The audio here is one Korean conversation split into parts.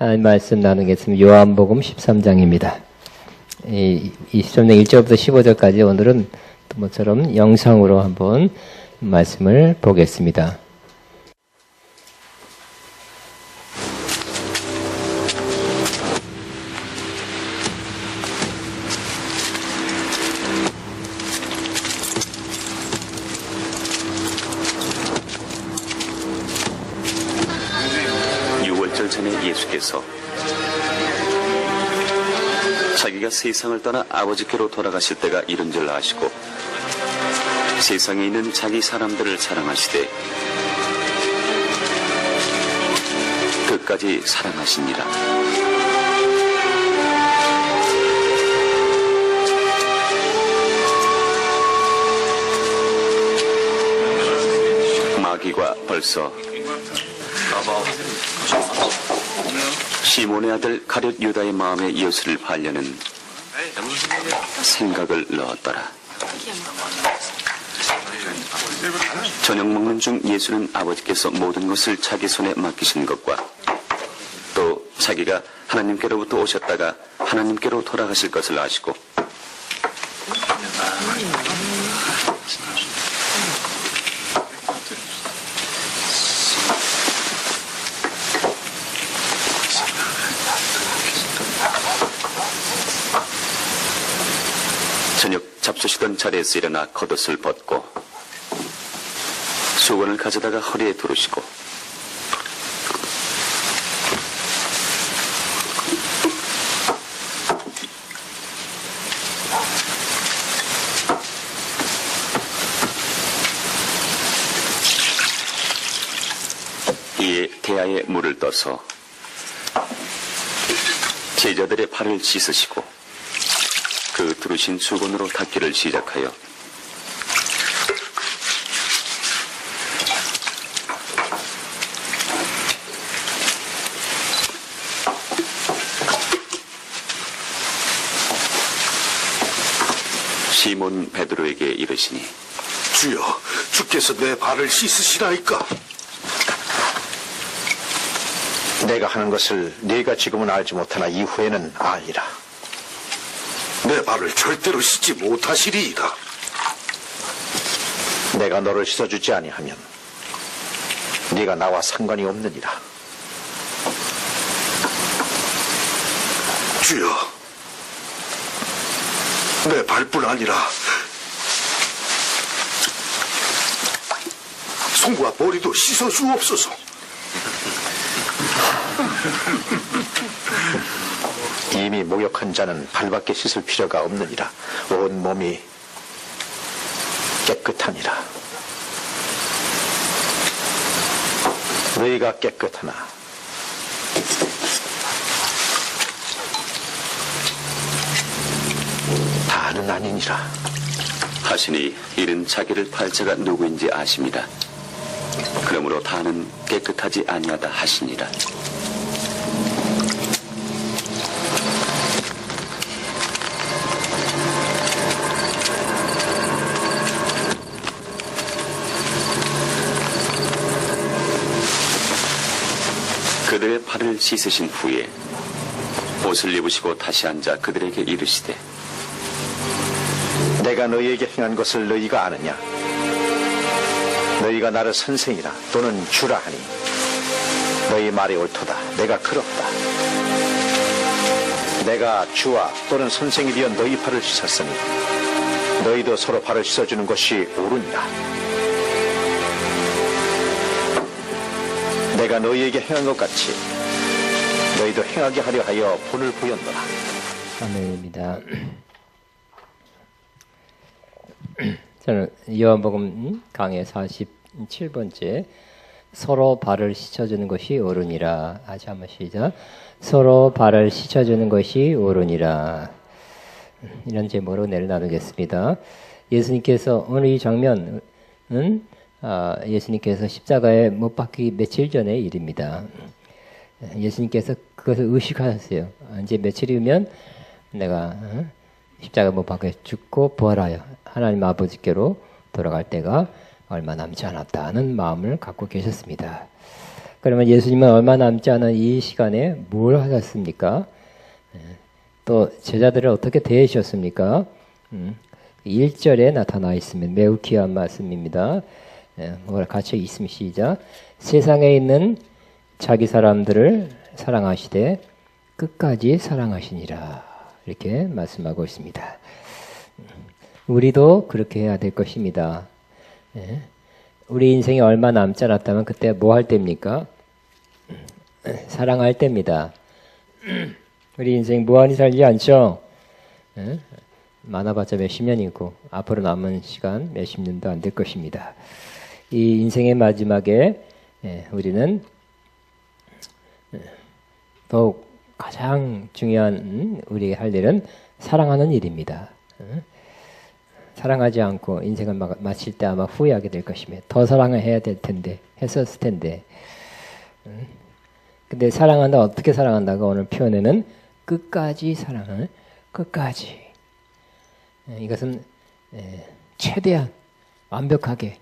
하나님 말씀 나누겠습니다. 요한복음 13장입니다. 13장 1절부터 15절까지 오늘은 모처럼 영상으로 한번 말씀을 보겠습니다. 전에 예수께서 자기가 세상을 떠나 아버지께로 돌아가실 때가 이른 줄 아시고 세상에 있는 자기 사람들을 사랑하시되 끝까지 사랑하시니라. 마귀가 벌써 시몬의 아들 가룟 유다의 마음에 예수를 팔려는 생각을 넣었더라. 저녁 먹는 중 예수는 아버지께서 모든 것을 자기 손에 맡기신 것과 또 자기가 하나님께로부터 오셨다가 하나님께로 돌아가실 것을 아시고 저녁 잡수시던 자리에서 일어나 겉옷을 벗고 수건을 가져다가 허리에 두르시고 이에 대야에 물을 떠서 제자들의 발을 씻으시고 그 두르신 수건으로 닦기를 시작하여 시몬 베드로에게 이르시니 주여, 주께서 내 발을 씻으시나이까? 내가 하는 것을 네가 지금은 알지 못하나 이후에는 알리라. 내 발을 절대로 씻지 못하시리이다. 내가 너를 씻어주지 아니하면 네가 나와 상관이 없느니라. 주여, 내 발뿐 아니라 손과 머리도 씻어 주옵소서. 이미 목욕한 자는 발밖에 씻을 필요가 없느니라. 온 몸이 깨끗하니라. 너희가 깨끗하나 다는 아니니라 하시니 이는 자기를 팔 자가 누구인지 아심이라. 그러므로 다는 깨끗하지 아니하다 하시니라. 그들의 발을 씻으신 후에 옷을 입으시고 다시 앉아 그들에게 이르시되 내가 너희에게 행한 것을 너희가 아느냐? 너희가 나를 선생이라 또는 주라 하니 너희 말이 옳도다. 내가 그렇다. 내가 주와 또는 선생이 되어 너희 발을 씻었으니 너희도 서로 발을 씻어주는 것이 옳으니라. 내가 너희에게 행한 것 같이 너희도 행하게 하려 하여 본을 보였노라. 아멘입니다. 저는 요한복음 강의 47번째 서로 발을 씻어주는 것이 옳으니라. 다시 한번 시작. 서로 발을 씻어주는 것이 옳으니라. 이런 제목으로 내일 나누겠습니다. 예수님께서 오늘 이 장면은 예수님께서 십자가에 못 박히기 며칠 전의 일입니다. 예수님께서 그것을 의식하셨어요. 이제 며칠이면 내가 십자가 못 박혀 죽고 부활하여 하나님 아버지께로 돌아갈 때가 얼마 남지 않았다는 마음을 갖고 계셨습니다. 그러면 예수님은 얼마 남지 않은 이 시간에 뭘 하셨습니까? 또 제자들을 어떻게 대하셨습니까? 1절에 나타나 있으면 매우 귀한 말씀입니다. 같이 있으면 시작. 세상에 있는 자기 사람들을 사랑하시되 끝까지 사랑하시니라. 이렇게 말씀하고 있습니다. 우리도 그렇게 해야 될 것입니다. 우리 인생이 얼마 남지 않았다면 그때 뭐 할 때입니까? 사랑할 때입니다. 우리 인생 무한히 살지 않죠? 많아봤자 몇십 년이고 앞으로 남은 시간 몇십 년도 안 될 것입니다. 이 인생의 마지막에 우리는 더욱 가장 중요한 우리가 할 일은 사랑하는 일입니다. 사랑하지 않고 인생을 마칠 때 아마 후회하게 될 것입니다. 더 사랑을 해야 될 텐데, 했었을 텐데. 근데 사랑한다, 어떻게 사랑한다가 오늘 표현에는 끝까지 사랑을, 끝까지. 이것은 최대한 완벽하게,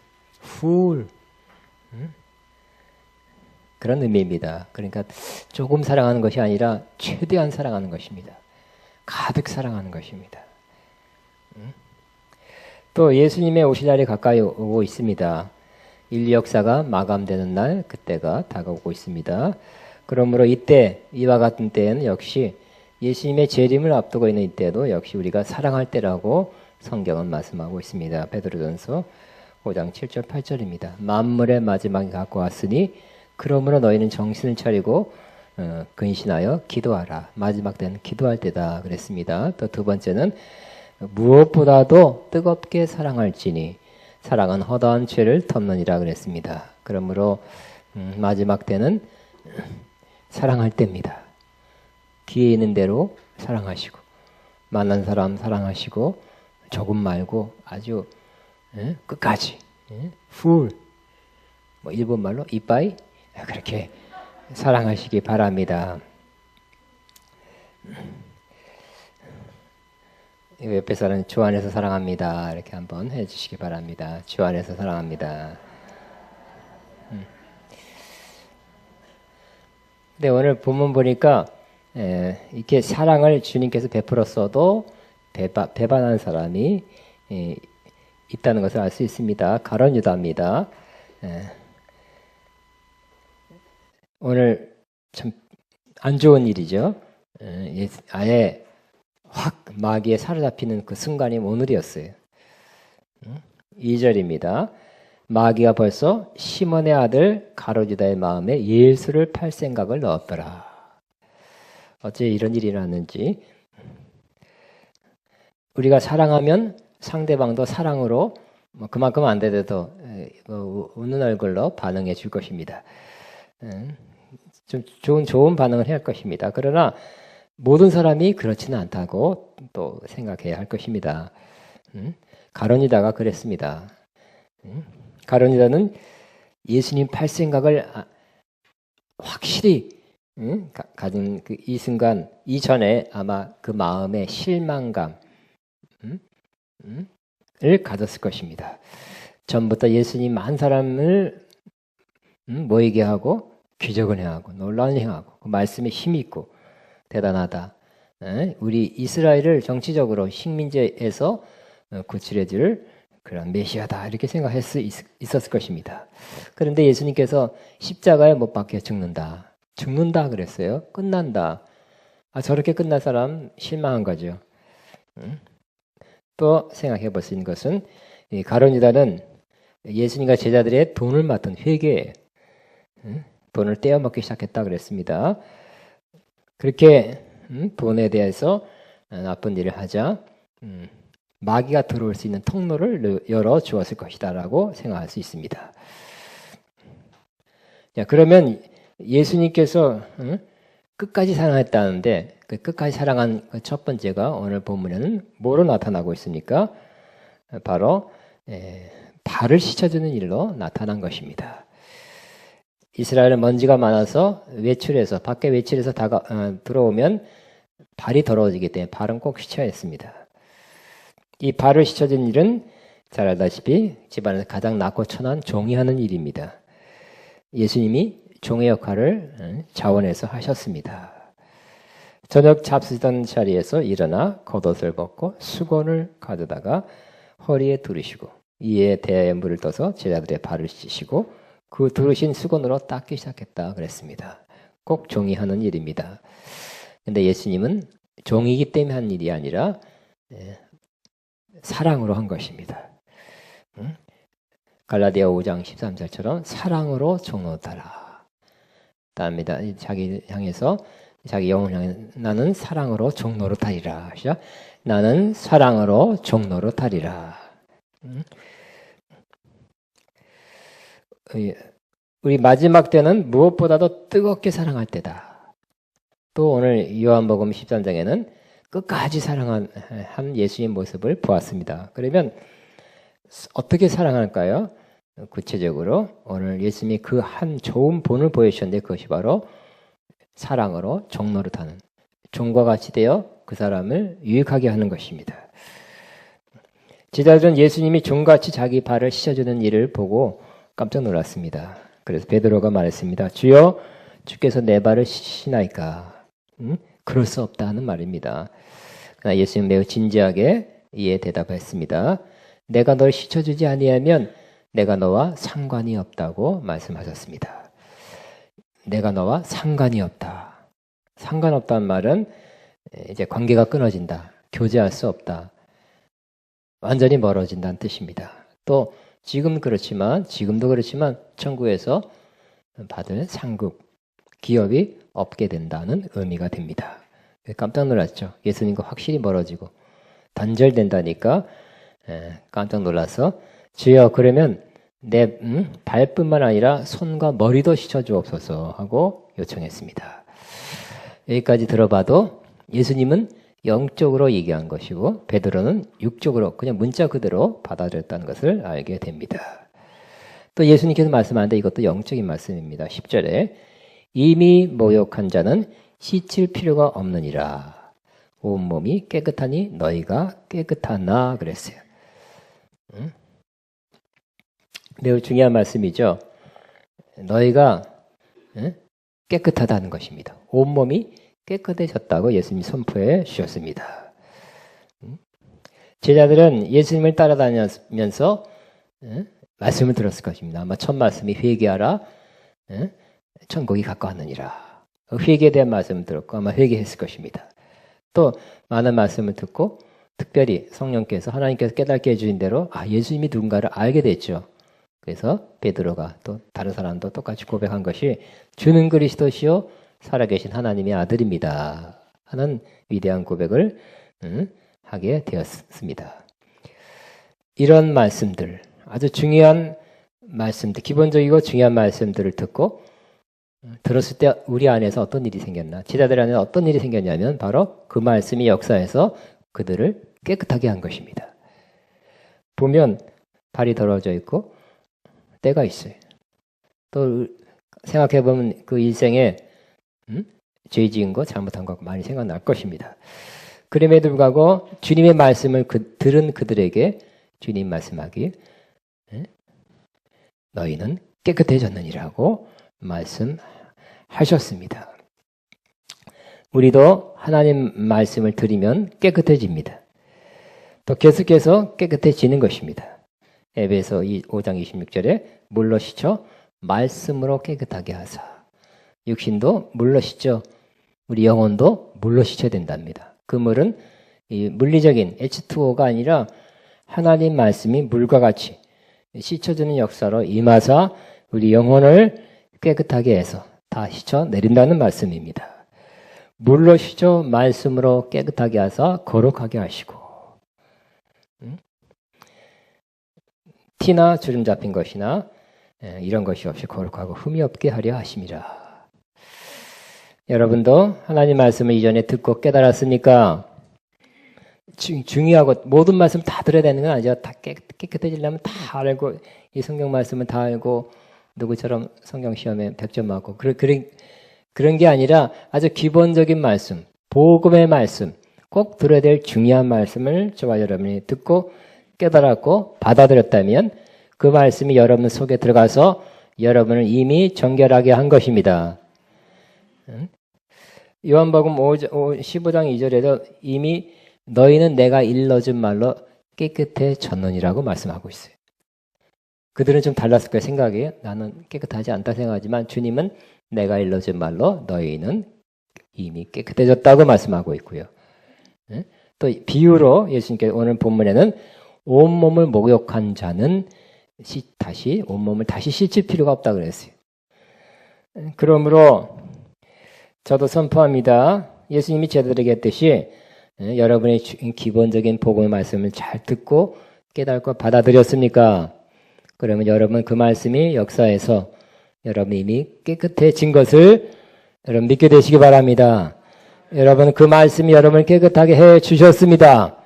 그런 의미입니다. 그러니까 조금 사랑하는 것이 아니라 최대한 사랑하는 것입니다. 가득 사랑하는 것입니다. 또 예수님의 오실 날이 가까이 오고 있습니다. 인류 역사가 마감되는 날, 그때가 다가오고 있습니다. 그러므로 이때, 이와 같은 때에는 역시 예수님의 재림을 앞두고 있는 이때도 역시 우리가 사랑할 때라고 성경은 말씀하고 있습니다. 베드로전서 5장 7절 8절입니다. 만물의 마지막이 갖고 왔으니 그러므로 너희는 정신을 차리고 근신하여 기도하라. 마지막 때는 기도할 때다 그랬습니다. 또 두 번째는 무엇보다도 뜨겁게 사랑할지니 사랑은 허다한 죄를 덮느니라 그랬습니다. 그러므로 마지막 때는 사랑할 때입니다. 기회 있는 대로 사랑하시고 만난 사람 사랑하시고 조금 말고 아주 끝까지 풀 일본말로 이빠이 그렇게 사랑하시기 바랍니다. 옆에 사람은 주 안에서 사랑합니다. 이렇게 한번 해주시기 바랍니다. 주 안에서 사랑합니다. 근데 오늘 본문 보니까 이렇게 사랑을 주님께서 베풀었어도 배반한 사람이 있다는 것을 알 수 있습니다. 가룟 유다입니다. 오늘 참 안 좋은 일이죠. 아예 확 마귀에 사로잡히는 그 순간이 오늘이었어요. 2절입니다. 마귀가 벌써 시몬의 아들 가룟유다의 마음에 예수를 팔 생각을 넣었더라. 어째 이런 일이 일어났는지. 우리가 사랑하면 상대방도 사랑으로 그만큼 안 되더라도 웃는 얼굴로 반응해 줄 것입니다. 좀 좋은 반응을 해야 할 것입니다. 그러나 모든 사람이 그렇지는 않다고 또 생각해야 할 것입니다. 가룟 유다가 그랬습니다. 가룟 유다는 예수님 팔 생각을 확실히 가진 이 순간 이전에 아마 그 마음의 실망감을 가졌을 것입니다. 전부터 예수님 만 사람을 모이게 하고 기적을 행하고 놀라운 행하고 그 말씀에 힘이 있고 대단하다. 우리 이스라엘을 정치적으로 식민지에서 구출해줄 그런 메시아다 이렇게 생각할 수 있었을 것입니다. 그런데 예수님께서 십자가에 못 박혀 죽는다 그랬어요. 끝난다. 저렇게 끝날 사람 실망한 거죠. 또 생각해 볼 수 있는 것은 가룟 유다는 예수님과 제자들의 돈을 맡은 회계에 돈을 떼어먹기 시작했다 그랬습니다. 그렇게 돈에 대해서 나쁜 일을 하자 마귀가 들어올 수 있는 통로를 열어주었을 것이다 라고 생각할 수 있습니다. 자, 그러면 예수님께서 끝까지 사랑했다는데 그 끝까지 사랑한 첫 번째가 오늘 본문에는 뭐로 나타나고 있습니까? 바로 발을 씻어주는 일로 나타난 것입니다. 이스라엘은 먼지가 많아서 밖에 외출해서 들어오면 발이 더러워지기 때문에 발은 꼭 씻어야 했습니다. 이 발을 씻어주는 일은 잘 알다시피 집안에서 가장 낮고 천한 종이 하는 일입니다. 예수님이 종의 역할을 자원해서 하셨습니다. 저녁 잡수던 자리에서 일어나 겉옷을 벗고 수건을 가져다가 허리에 두르시고 이에 대야에 물을 떠서 제자들의 발을 씻으시고 그 두르신 수건으로 닦기 시작했다 그랬습니다. 꼭 종이 하는 일입니다. 근데 예수님은 종이기 때문에 한 일이 아니라 사랑으로 한 것입니다. 갈라디아 5장 13절처럼 사랑으로 종로 따라. 답니다. 자기 향해서 자기 영혼을 향해 나는 사랑으로 종로로 타리라. 나는 사랑으로 종로로 타리라. 우리 마지막 때는 무엇보다도 뜨겁게 사랑할 때다. 또 오늘 요한복음 13장에는 끝까지 사랑한 예수님 모습을 보았습니다. 그러면 어떻게 사랑할까요? 구체적으로 오늘 예수님이 그 한 좋은 본을 보여주셨는데 그것이 바로 사랑으로 종로를 타는 종과 같이 되어 그 사람을 유익하게 하는 것입니다. 제자들은 예수님이 종같이 자기 발을 씻어주는 일을 보고 깜짝 놀랐습니다. 그래서 베드로가 말했습니다. 주여, 주께서 내 발을 씻으시나이까? 그럴 수 없다는 말입니다. 그러나 예수님 매우 진지하게 이에 대답했습니다. 내가 널 씻어주지 아니하면 내가 너와 상관이 없다고 말씀하셨습니다. 내가 너와 상관이 없다. 상관없다는 말은 이제 관계가 끊어진다. 교제할 수 없다. 완전히 멀어진다는 뜻입니다. 또 지금도 그렇지만 천국에서 받을 상급, 기업이 없게 된다는 의미가 됩니다. 깜짝 놀랐죠. 예수님과 확실히 멀어지고 단절된다니까 깜짝 놀라서 주여 그러면 내 발뿐만 아니라 손과 머리도 씻어주옵소서 하고 요청했습니다. 여기까지 들어봐도 예수님은 영적으로 얘기한 것이고 베드로는 육적으로 그냥 문자 그대로 받아들였다는 것을 알게 됩니다. 또 예수님께서 말씀하는데 이것도 영적인 말씀입니다. 10절에 이미 모욕한 자는 씻을 필요가 없느니라. 온몸이 깨끗하니 너희가 깨끗하나 그랬어요. 매우 중요한 말씀이죠. 너희가 깨끗하다는 것입니다. 온몸이 깨끗해졌다고 예수님이 선포해 주셨습니다. 제자들은 예수님을 따라다니면서 말씀을 들었을 것입니다. 아마 첫 말씀이 회개하라, 천국이 가까웠느니라. 회개에 대한 말씀을 들었고 아마 회개했을 것입니다. 또 많은 말씀을 듣고 특별히 성령께서 하나님께서 깨닫게 해주신 대로 예수님이 누군가를 알게 됐죠. 그래서 베드로가 또 다른 사람도 똑같이 고백한 것이 주는 그리스도시요 살아계신 하나님의 아들입니다 하는 위대한 고백을 하게 되었습니다. 이런 말씀들, 아주 중요한 말씀들, 기본적이고 중요한 말씀들을 듣고 들었을 때 우리 안에서 어떤 일이 생겼나, 제자들 안에 어떤 일이 생겼냐면 바로 그 말씀이 역사에서 그들을 깨끗하게 한 것입니다. 보면 발이 더러워져 있고 때가 있어요. 또 생각해보면 그 일생에 죄 지은 거 잘못한 거 많이 생각날 것입니다. 그럼에도 불구하고 주님의 말씀을 들은 그들에게 주님 말씀하기 너희는 깨끗해졌느니라고 말씀하셨습니다. 우리도 하나님 말씀을 들으면 깨끗해집니다. 또 계속해서 깨끗해지는 것입니다. 에베소 5장 26절에 물로 씻어 말씀으로 깨끗하게 하사. 육신도 물로 씻죠. 우리 영혼도 물로 씻어야 된답니다. 그 물은 이 물리적인 H2O가 아니라 하나님 말씀이 물과 같이 씻어주는 역사로 임하사 우리 영혼을 깨끗하게 해서 다 씻어내린다는 말씀입니다. 물로 씻어 말씀으로 깨끗하게 하사 거룩하게 하시고 티나 주름 잡힌 것이나 이런 것이 없이 거룩하고 흠이 없게 하려 하심이라. 여러분도 하나님 말씀을 이전에 듣고 깨달았습니까? 중요하고 모든 말씀 다 들어야 되는 건 아니죠. 다 깨끗해지려면 다 알고 이 성경 말씀은 다 알고 누구처럼 성경 시험에 100점 맞고 그런 게 아니라 아주 기본적인 말씀, 복음의 말씀, 꼭 들어야 될 중요한 말씀을 저와 여러분이 듣고 깨달았고 받아들였다면 그 말씀이 여러분 속에 들어가서 여러분을 이미 정결하게 한 것입니다. 요한복음 15장 2절에도 이미 너희는 내가 일러준 말로 깨끗해졌느니라고 말씀하고 있어요. 그들은 좀 달랐을 거예요. 생각이. 나는 깨끗하지 않다 생각하지만 주님은 내가 일러준 말로 너희는 이미 깨끗해졌다고 말씀하고 있고요. 또 비유로 예수님께서 오늘 본문에는 온몸을 목욕한 자는 온몸을 다시 씻을 필요가 없다고 그랬어요. 그러므로 저도 선포합니다. 예수님이 제자들에게 했듯이 여러분의 기본적인 복음의 말씀을 잘 듣고 깨닫고 받아들였습니까? 그러면 여러분 그 말씀이 역사에서 여러분 이미 깨끗해진 것을 여러분 믿게 되시기 바랍니다. 여러분 그 말씀이 여러분을 깨끗하게 해 주셨습니다.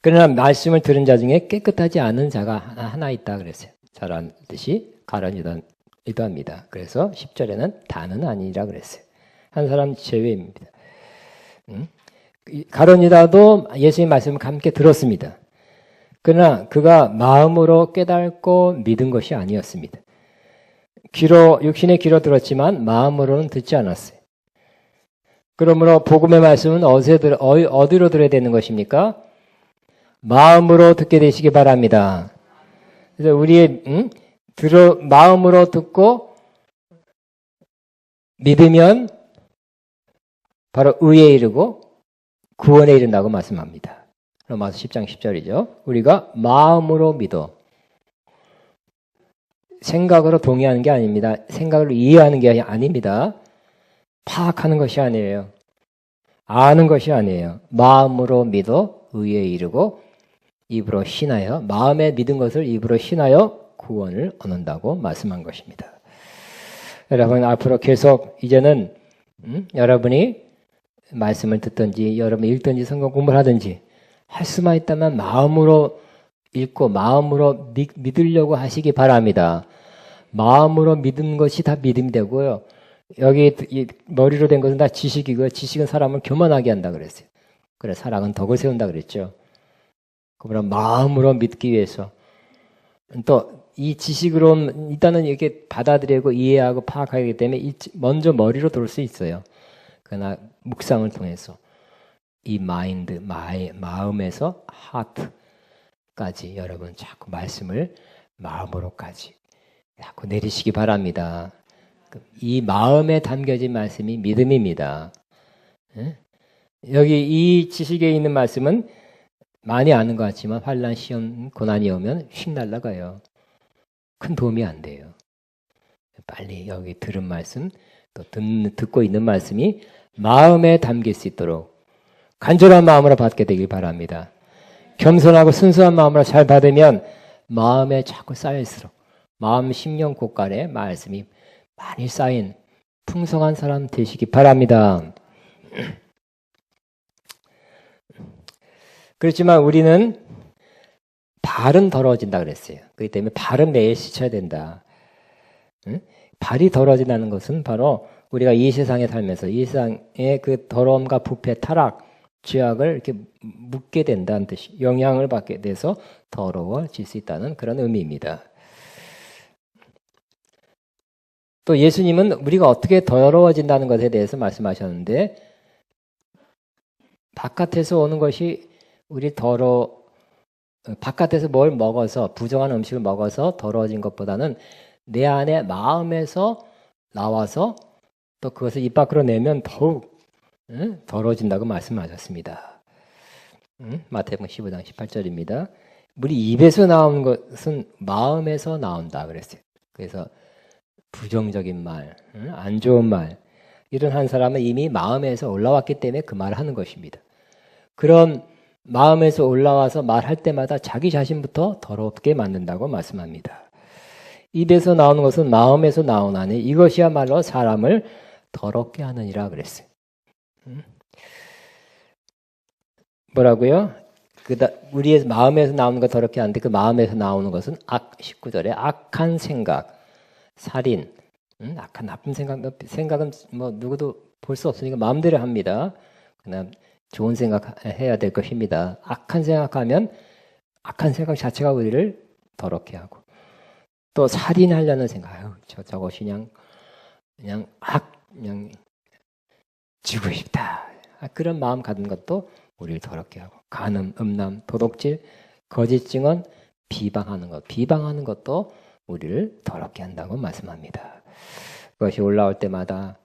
그러나 말씀을 들은 자 중에 깨끗하지 않은 자가 하나 있다 그랬어요. 잘 알듯이 가룟 유다입니다. 그래서 10절에는 다는 아니라 그랬어요. 한 사람 제외입니다. 가룟 유다도 예수님의 말씀을 함께 들었습니다. 그러나 그가 마음으로 깨닫고 믿은 것이 아니었습니다. 육신의 귀로 들었지만 마음으로는 듣지 않았어요. 그러므로 복음의 말씀은 어디로 들어야 되는 것입니까? 마음으로 듣게 되시기 바랍니다. 그래서 우리의 마음으로 듣고 믿으면 바로 의에 이르고 구원에 이른다고 말씀합니다. 로마서 10장 10절이죠. 우리가 마음으로 믿어. 생각으로 동의하는 게 아닙니다. 생각으로 이해하는 게 아닙니다. 파악하는 것이 아니에요. 아는 것이 아니에요. 마음으로 믿어 의에 이르고 입으로 신하여 마음에 믿은 것을 입으로 신하여 구원을 얻는다고 말씀한 것입니다. 여러분 앞으로 계속 이제는 여러분이 말씀을 듣든지 여러분이 읽든지 성경 공부를 하든지 할 수만 있다면 마음으로 읽고 마음으로 믿으려고 하시기 바랍니다. 마음으로 믿는 것이 다 믿음이 되고요. 여기 머리로 된 것은 다 지식이고요. 지식은 사람을 교만하게 한다 그랬어요. 그래 사랑은 덕을 세운다 그랬죠. 그러나 마음으로 믿기 위해서 또 이 지식으로 일단은 이렇게 받아들이고 이해하고 파악하기 때문에 먼저 머리로 들을 수 있어요. 그러나 묵상을 통해서 이 마음에서 하트까지 여러분 자꾸 말씀을 마음으로까지 자꾸 내리시기 바랍니다. 이 마음에 담겨진 말씀이 믿음입니다. 여기 이 지식에 있는 말씀은 많이 아는 것 같지만 환난, 시험, 고난이 오면 휙 날아가요. 큰 도움이 안 돼요. 빨리 여기 들은 말씀 또 듣고 있는 말씀이 마음에 담길 수 있도록 간절한 마음으로 받게 되길 바랍니다. 겸손하고 순수한 마음으로 잘 받으면 마음에 자꾸 쌓일수록 마음 심령 곳간에 말씀이 많이 쌓인 풍성한 사람 되시기 바랍니다. 그렇지만 우리는 발은 더러워진다 그랬어요. 그렇기 때문에 발은 매일 씻어야 된다. 발이 더러워진다는 것은 바로 우리가 이 세상에 살면서 이 세상의 그 더러움과 부패, 타락, 죄악을 이렇게 묻게 된다는 뜻이 영향을 받게 돼서 더러워질 수 있다는 그런 의미입니다. 또 예수님은 우리가 어떻게 더러워진다는 것에 대해서 말씀하셨는데 바깥에서 오는 것이 바깥에서 뭘 먹어서 부정한 음식을 먹어서 더러워진 것보다는 내 안에 마음에서 나와서 또 그것을 입 밖으로 내면 더욱 더러워진다고 말씀하셨습니다. 마태복음 15장 18절입니다. 우리 입에서 나오는 것은 마음에서 나온다 그랬어요. 그래서 부정적인 말, 안 좋은 말 이런 한 사람은 이미 마음에서 올라왔기 때문에 그 말을 하는 것입니다. 그런 마음에서 올라와서 말할 때마다 자기 자신부터 더럽게 만든다고 말씀합니다. 입에서 나오는 것은 마음에서 나오나니 이것이야말로 사람을 더럽게 하느니라 그랬어요. 뭐라고요? 우리의 마음에서 나오는 거 더럽게 하는데 그 마음에서 나오는 것은 19절에 악한 생각, 살인, 악한 나쁜 생각은 뭐 누구도 볼 수 없으니까 마음대로 합니다. 그냥 좋은 생각 해야 될 것입니다. 악한 생각하면 악한 생각 자체가 우리를 더럽게 하고 또 살인하려는 생각, 아유, 저것이 그냥 죽고 싶다. 그런 마음 갖는 것도 우리를 더럽게 하고 간음, 음란, 도둑질, 거짓 증언, 비방하는 것도 우리를 더럽게 한다고 말씀합니다. 그것이 올라올 때마다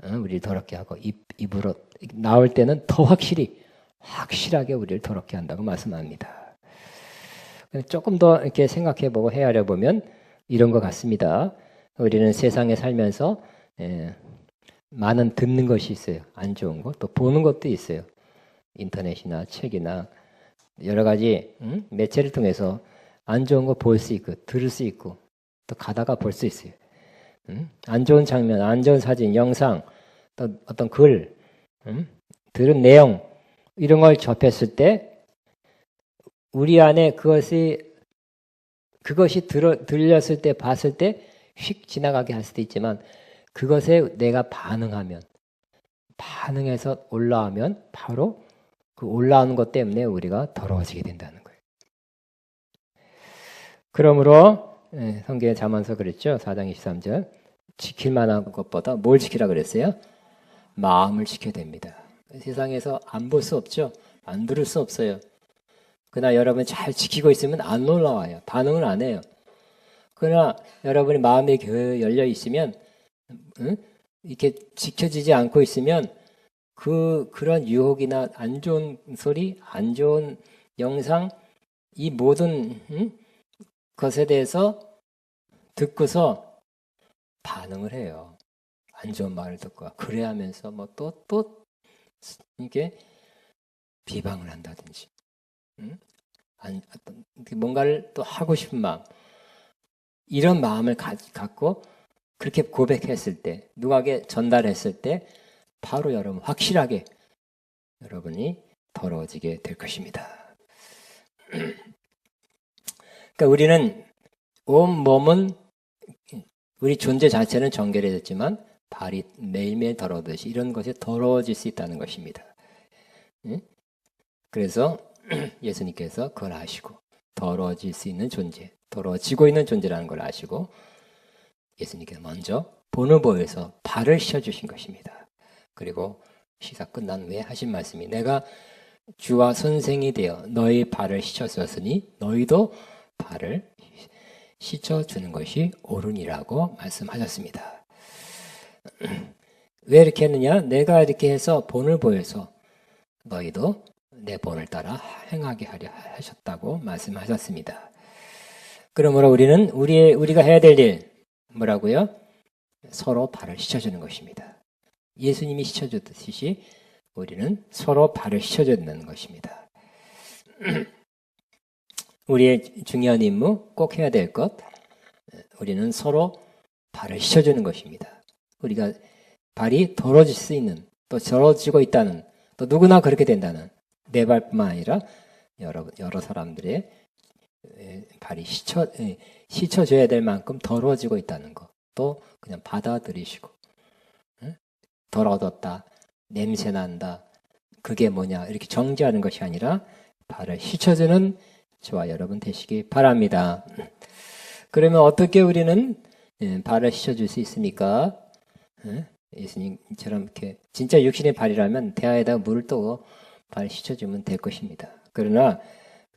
우리를 더럽게 하고 입으로 나올 때는 더 확실하게 우리를 더럽게 한다고 말씀합니다. 조금 더 이렇게 생각해보고 헤아려 보면 이런 것 같습니다. 우리는 세상에 살면서 많은 듣는 것이 있어요. 안 좋은 것, 또 보는 것도 있어요. 인터넷이나 책이나 여러 가지 매체를 통해서 안 좋은 거 볼 수 있고 들을 수 있고 또 가다가 볼 수 있어요. 안 좋은 장면, 안 좋은 사진, 영상, 또 어떤 글, 들은 내용 이런 걸 접했을 때 우리 안에 그것이 들렸을 때 봤을 때 휙 지나가게 할 수도 있지만 그것에 내가 반응해서 올라오면 바로 그 올라오는 것 때문에 우리가 더러워지게 된다는 거예요. 그러므로 성경에 잠언서 그랬죠. 4장 23절 지킬 만한 것보다 뭘 지키라 그랬어요? 마음을 지켜야 됩니다. 세상에서 안 볼 수 없죠. 안 들을 수 없어요. 그러나 여러분 잘 지키고 있으면 안 올라와요. 반응을 안 해요. 그러나 여러분이 마음이 열려 있으면 이렇게 지켜지지 않고 있으면 그런 유혹이나 안 좋은 소리, 안 좋은 영상 이 모든 것에 대해서 듣고서 반응을 해요. 안 좋은 말을 듣고 그래 하면서 뭐 또 이게 비방을 한다든지 뭔가를 또 하고 싶은 마음 이런 마음을 갖고 그렇게 고백했을 때 누구에게 전달했을 때 바로 여러분 확실하게 여러분이 더러워지게 될 것입니다. 그러니까 우리는 온 몸은 우리 존재 자체는 정결해졌지만 발이 매일매일 더러워듯이 이런 것이 더러워질 수 있다는 것입니다. 그래서 예수님께서 그걸 아시고 더러워질 수 있는 존재, 더러워지고 있는 존재라는 걸 아시고 예수님께서 먼저 본을 보여서 발을 씻어주신 것입니다. 그리고 시사 끝난 후에 하신 말씀이 내가 주와 선생이 되어 너희 발을 씻어주었으니 너희도 발을 씻어주는 것이 옳으니라고 말씀하셨습니다. 왜 이렇게 했느냐? 내가 이렇게 해서 본을 보여서 너희도 내 본을 따라 행하게 하려 하셨다고 말씀하셨습니다. 그러므로 우리는 우리가 해야 될 일 뭐라고요? 서로 발을 씻어주는 것입니다. 예수님이 씻어줬듯이 우리는 서로 발을 씻어줘야 되는 것입니다. 우리의 중요한 임무, 꼭 해야 될 것, 우리는 서로 발을 씻어주는 것입니다. 우리가 발이 더러워질 수 있는, 또 더러워지고 있다는, 또 누구나 그렇게 된다는 내 발뿐만 아니라 여러 사람들의 발이 씻어줘야 될 만큼 더러워지고 있다는 것, 또 그냥 받아들이시고 더러워졌다, 냄새난다, 그게 뭐냐 이렇게 정죄하는 것이 아니라 발을 씻어주는 저와 여러분 되시기 바랍니다. 그러면 어떻게 우리는 발을 씻어줄 수 있습니까? 예수님처럼 이렇게 진짜 육신의 발이라면 대야에다가 물을 떠고 발 씻어주면 될 것입니다. 그러나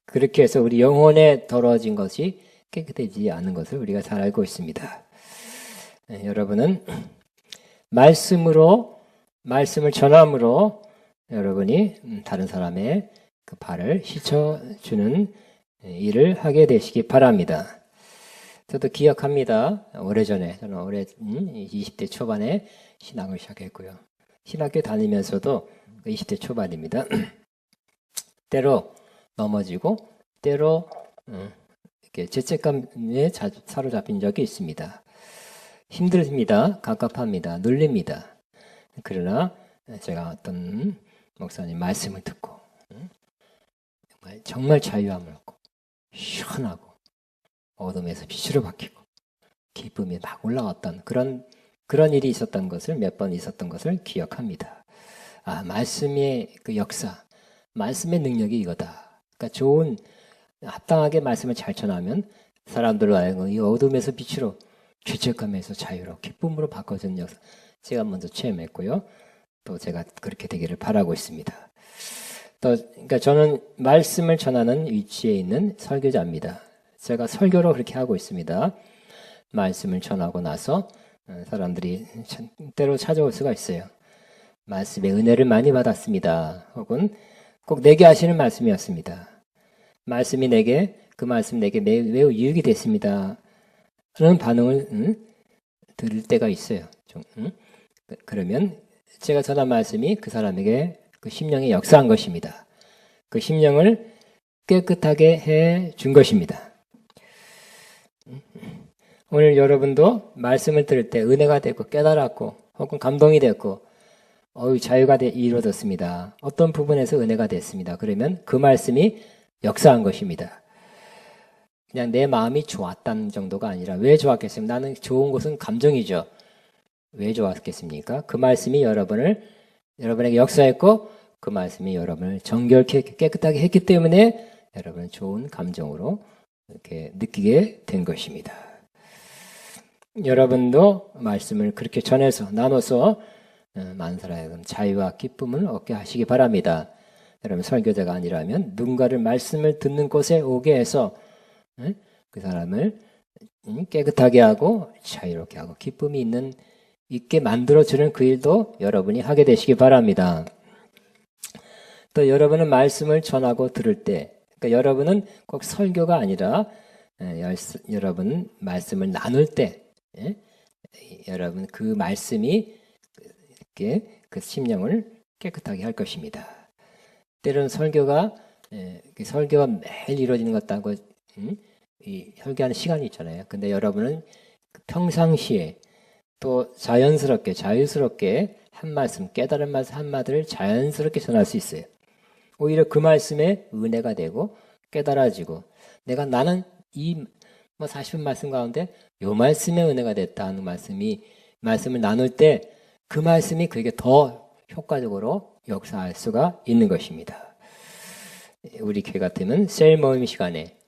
그렇게 해서 우리 영혼에 더러워진 것이 깨끗해지지 않은 것을 우리가 잘 알고 있습니다. 여러분은 말씀을 전함으로 여러분이 다른 사람의 그 발을 씻어주는 일을 하게 되시기 바랍니다. 저도 기억합니다. 오래전에 저는 20대 초반에 신학을 시작했고요. 신학교 다니면서도 20대 초반입니다. 때로 넘어지고 때로 이렇게 죄책감에 사로잡힌 적이 있습니다. 힘듭니다. 갑갑합니다. 눌립니다. 그러나 제가 어떤 목사님 말씀을 듣고 정말 자유함을 얻고 시원하고 어둠에서 빛으로 바뀌고 기쁨이 막 올라왔던 그런 일이 있었던 것을 몇 번 있었던 것을 기억합니다. 말씀의 그 역사, 말씀의 능력이 이거다. 그러니까 좋은 합당하게 말씀을 잘 전하면 사람들로 하여금 이 어둠에서 빛으로 죄책감에서 자유로 기쁨으로 바꿔주는 역사 제가 먼저 체험했고요. 또 제가 그렇게 되기를 바라고 있습니다. 또 그러니까 저는 말씀을 전하는 위치에 있는 설교자입니다. 제가 설교로 그렇게 하고 있습니다. 말씀을 전하고 나서 사람들이 때로 찾아올 수가 있어요. 말씀의 은혜를 많이 받았습니다. 혹은 꼭 내게 하시는 말씀이었습니다. 말씀이 내게 그 말씀 내게 매우 유익이 됐습니다. 그런 반응을 들을 때가 있어요. 그러면 제가 전한 말씀이 그 사람에게 그 심령에 역사한 것입니다. 그 심령을 깨끗하게 해 준 것입니다. 오늘 여러분도 말씀을 들을 때 은혜가 됐고 깨달았고 혹은 감동이 됐고 자유가 이루어졌습니다. 어떤 부분에서 은혜가 됐습니다. 그러면 그 말씀이 역사한 것입니다. 그냥 내 마음이 좋았다는 정도가 아니라 왜 좋았겠습니까? 나는 좋은 것은 감정이죠. 왜 좋았겠습니까? 그 말씀이 여러분에게 역사했고 그 말씀이 여러분을 정결케 깨끗하게 했기 때문에 여러분은 좋은 감정으로 이렇게 느끼게 된 것입니다. 여러분도 말씀을 그렇게 전해서 나눠서 많은 사람에게 자유와 기쁨을 얻게 하시기 바랍니다. 여러분 설교자가 아니라면 누군가를 말씀을 듣는 곳에 오게 해서 그 사람을 깨끗하게 하고 자유롭게 하고 기쁨이 있게 만들어주는 그 일도 여러분이 하게 되시기 바랍니다. 또 여러분은 말씀을 전하고 들을 때 그러니까 여러분은 꼭 설교가 아니라 여러분 말씀을 나눌 때 여러분 그 말씀이 이렇게 그 심령을 깨끗하게 할 것입니다. 때로는 설교가 매일 이루어지는 것 같다고 설교하는 시간이 있잖아요. 근데 여러분은 평상시에 또 자연스럽게 자유스럽게 한 말씀 깨달은 말씀 한마디를 자연스럽게 전할 수 있어요. 오히려 그 말씀에 은혜가 되고 깨달아지고 나는 이 40분 말씀 가운데 요 말씀에 은혜가 됐다 하는 말씀을 나눌 때 그 말씀이 그게 더 효과적으로 역사할 수가 있는 것입니다. 우리 교회 같으면 셀 모임 시간에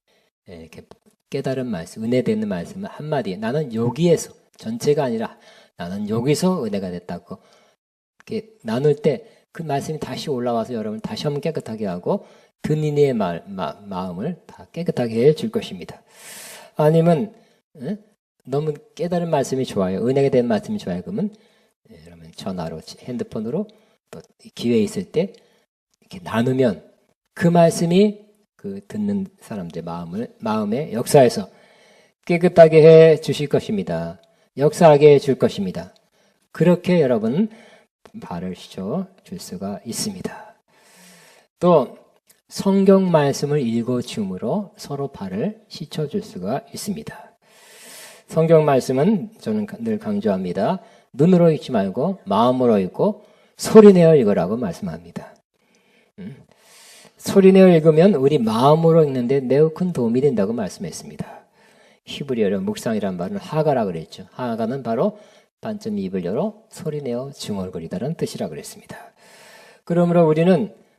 이렇게 깨달은 말씀, 은혜 되는 말씀을 한마디 나는 여기에서 전체가 아니라 나는 여기서 은혜가 됐다고 이렇게 나눌 때 그 말씀이 다시 올라와서 여러분 다시 한번 깨끗하게 하고 듣는 이의 마음을 다 깨끗하게 해줄 것입니다. 아니면 너무 깨달은 말씀이 좋아요. 은혜가 된 말씀이 좋아요. 그러면 여러분 전화로 핸드폰으로 또 기회 있을 때 이렇게 나누면 그 말씀이 그 듣는 사람들의 마음에 역사해서 깨끗하게 해 주실 것입니다. 역사하게 해 줄 것입니다. 그렇게 여러분 발을 씻어 줄 수가 있습니다. 또 성경 말씀을 읽어 줌으로 서로 발을 씻어 줄 수가 있습니다. 성경 말씀은 저는 늘 강조합니다. 눈으로 읽지 말고 마음으로 읽고 소리내어 읽으라고 말씀합니다. 소리내어 읽으면 우리 마음으로 읽는데 매우 큰 도움이 된다고 말씀했습니다. 히브리어로 묵상이라는 말은 하가라 그랬죠. 하가는 바로 반쯤 입을 열어 소리내어 중얼거리다라는 뜻이라 그랬습니다. 그러므로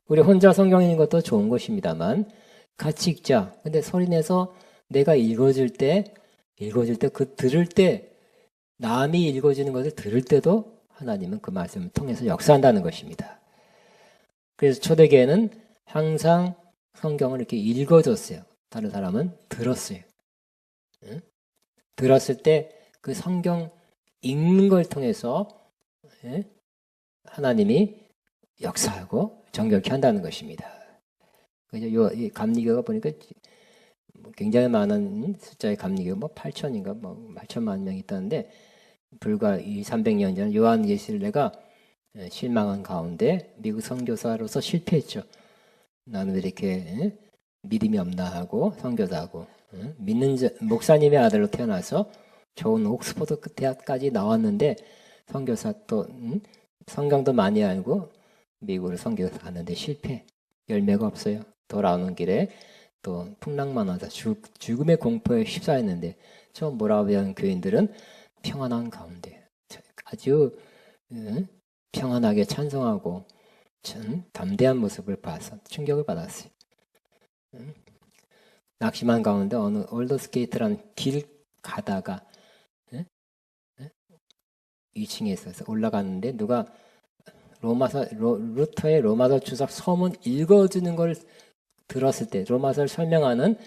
우리 혼자 성경 읽는 것도 좋은 것입니다만 같이 읽자. 근데 소리내서 내가 읽어줄 때 들을 때 남이 읽어주는 것을 들을 때도 하나님은 그 말씀을 통해서 역사한다는 것입니다. 그래서 초대교회는 항상 성경을 이렇게 읽어줬어요. 다른 사람은 들었어요. 들었을 때 그 성경 읽는 걸 통해서 하나님이 역사하고 정결케 한다는 것입니다. 그래서 이 감리교가 보니까 굉장히 많은 숫자의 감리교가 8천인가 8천만 명이 있다는데 불과 300년 전 요한 예실레가 실망한 가운데 미국 선교사로서 실패했죠. 나는 왜 이렇게 믿음이 없나 하고 선교사하고 믿는 목사님의 아들로 태어나서 좋은 옥스퍼드 대학까지 나왔는데 선교사 또 성경도 많이 알고 미국으로 선교사 갔는데 실패. 열매가 없어요. 돌아오는 길에 또 풍랑만 하자 죽음의 공포에 휩싸였는데 저 모라비안 교인들은 평안한 가운데 아주 평안하게 찬송하고 참 담대한 모습을 봐서 충격을 받았어요. 낙심한 가운데 어느 올더스케이트라는 길 가다가 2층에 있어서 올라갔는데 누가 루터의 로마서 주석 서문 읽어주는 걸 들었을 때 로마서를 설명하는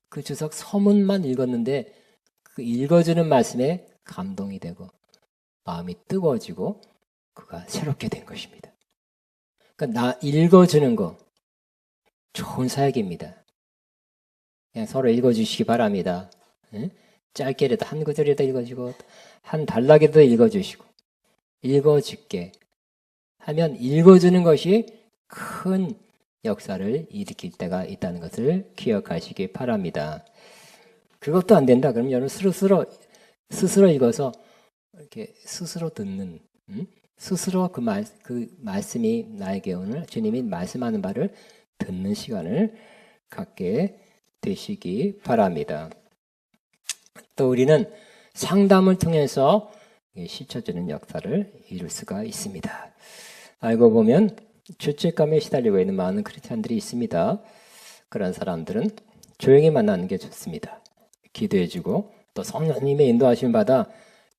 그 주석 서문만 읽었는데 그 읽어주는 말씀에 감동이 되고 마음이 뜨거워지고 그가 새롭게 된 것입니다. 그러니까 나 읽어주는 거 좋은 사역입니다. 그냥 서로 읽어주시기 바랍니다. 짧게라도 한 구절이라도 읽어주고 한 단락이라도 읽어주시고 읽어줄게 하면 읽어주는 것이 큰 역사를 일으킬 때가 있다는 것을 기억하시기 바랍니다. 그것도 안 된다. 그럼 여러분 스스로 읽어서 이렇게 스스로 듣는 스스로 그 말씀이 나에게 오늘 주님이 말씀하는 바를 듣는 시간을 갖게 되시기 바랍니다. 또 우리는 상담을 통해서 씻어주는 역사를 이룰 수가 있습니다. 알고 보면 죄책감에 시달리고 있는 많은 크리스찬들이 있습니다. 그런 사람들은 조용히 만나는 게 좋습니다. 기도해주고 또 성령님의 인도하심 받아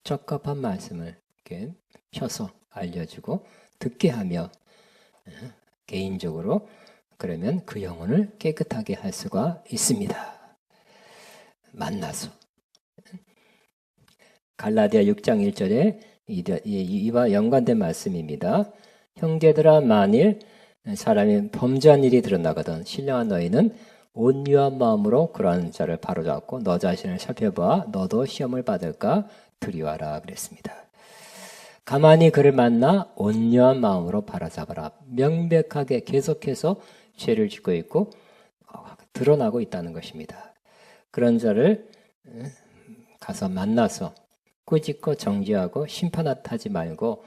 적합한 말씀을 이렇게 펴서 알려주고 듣게 하며 개인적으로 그러면 그 영혼을 깨끗하게 할 수가 있습니다. 만나서 갈라디아 6장 1절에 이와 연관된 말씀입니다. 형제들아 만일 사람이 범죄한 일이 드러나거든 신령한 너희는 온유한 마음으로 그러한 자를 바로잡고 너 자신을 살펴봐 너도 시험을 받을까 두려워하라 그랬습니다. 가만히 그를 만나 온유한 마음으로 바로잡아라. 명백하게 계속해서 죄를 짓고 있고 드러나고 있다는 것입니다. 그런 자를 가서 만나서 꾸짖고 정죄하고 심판하지 말고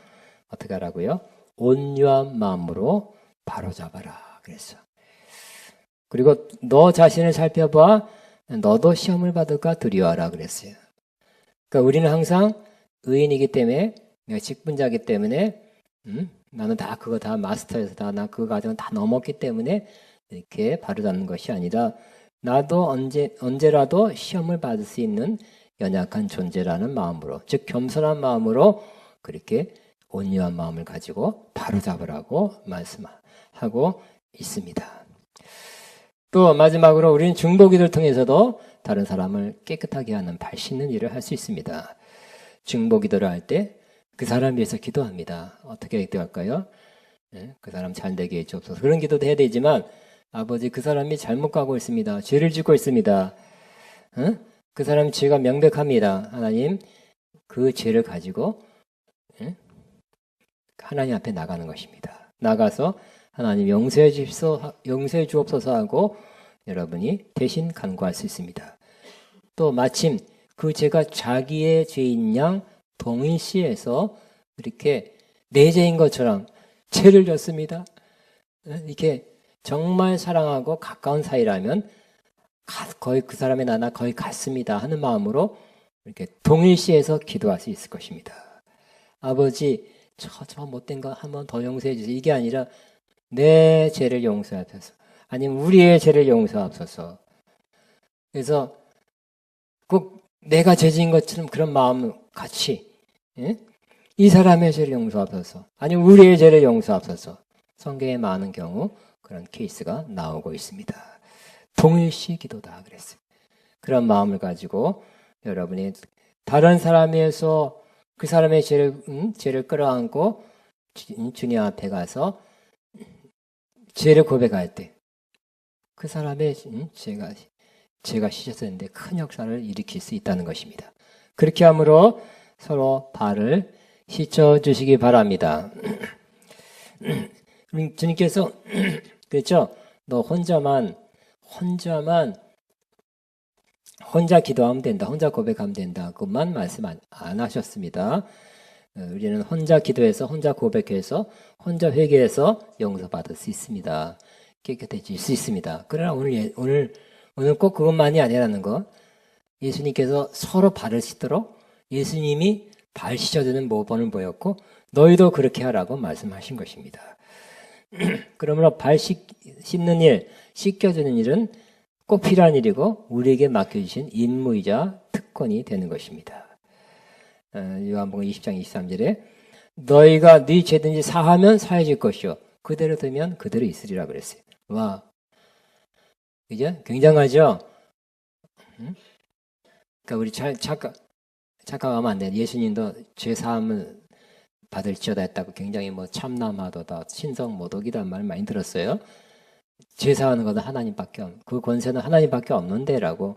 어떻게 하라고요? 온유한 마음으로 바로잡아라 그랬어. 그리고 너 자신을 살펴봐 너도 시험을 받을까 두려워하라 그랬어요. 그러니까 우리는 항상 의인이기 때문에 내가 직분자이기 때문에 나는 다 그거 다 마스터해서 나 그 과정을 다 넘었기 때문에 이렇게 바로잡는 것이 아니라 나도 언제라도 시험을 받을 수 있는 연약한 존재라는 마음으로 즉 겸손한 마음으로 그렇게 온유한 마음을 가지고 바로잡으라고 말씀하고 있습니다. 또 마지막으로 우리는 중보기도를 통해서도 다른 사람을 깨끗하게 하는 발 씻는 일을 할 수 있습니다. 중보기도를 할 때 그 사람 위해서 기도합니다. 어떻게 기도할까요? 그 사람 잘 되게 해주옵소서. 그런 기도도 해야 되지만 아버지 그 사람이 잘못 가고 있습니다. 죄를 짓고 있습니다. 그 사람 죄가 명백합니다. 하나님 그 죄를 가지고 하나님 앞에 나가는 것입니다. 나가서 하나님 용서해 주옵소서 하고 여러분이 대신 간구할 수 있습니다. 또 마침 그 죄가 자기의 죄인 양 동일시해서 이렇게 내 죄인 것처럼 죄를 졌습니다. 이렇게 정말 사랑하고 가까운 사이라면 거의 그 사람의 나나 거의 같습니다 하는 마음으로 이렇게 동일시해서 기도할 수 있을 것입니다. 아버지 저 못된 거 한 번 더 용서해 주세요. 이게 아니라 내 죄를 용서하소서. 아니면 우리의 죄를 용서하소서. 그래서 꼭 내가 죄진 것처럼 그런 마음 같이 이 사람의 죄를 용서하소서. 아니면 우리의 죄를 용서하소서. 성경에 많은 경우 그런 케이스가 나오고 있습니다. 동일시 기도다 그랬어요. 그런 마음을 가지고 여러분이 다른 사람에서 그 사람의 죄를 끌어안고 주님 앞에 가서 죄를 고백할 때 그 사람의 죄가 씻어졌는데 큰 역사를 일으킬 수 있다는 것입니다. 그렇게 함으로 서로 발을 씻어주시기 바랍니다. 주님께서 그렇죠? 너 혼자 기도하면 된다. 혼자 고백하면 된다. 그것만 말씀 안 하셨습니다. 우리는 혼자 기도해서 혼자 고백해서 혼자 회개해서 용서받을 수 있습니다. 깨끗해질 수 있습니다. 그러나 오늘 꼭 그것만이 아니라는 거. 예수님께서 서로 발을 씻도록 예수님이 발 씻어주는 모범을 보였고 너희도 그렇게 하라고 말씀하신 것입니다. 그러므로 발 씻는 일, 씻겨주는 일은 꼭 필요한 일이고 우리에게 맡겨주신 임무이자 특권이 되는 것입니다. 요한복음 20장 23절에 너희가 네 죄든지 사하면 사해질 것이요 그대로 되면 그대로 있으리라 그랬어요. 와, 그죠? 굉장하죠? 그러니까 우리 착각하면 안 돼. 예수님도 죄 사함을 받을지어다 했다고 굉장히 뭐 참남하도다 신성모독이란 말 많이 들었어요. 죄 사하는 것은 하나님밖에 그 권세는 하나님밖에 없는데라고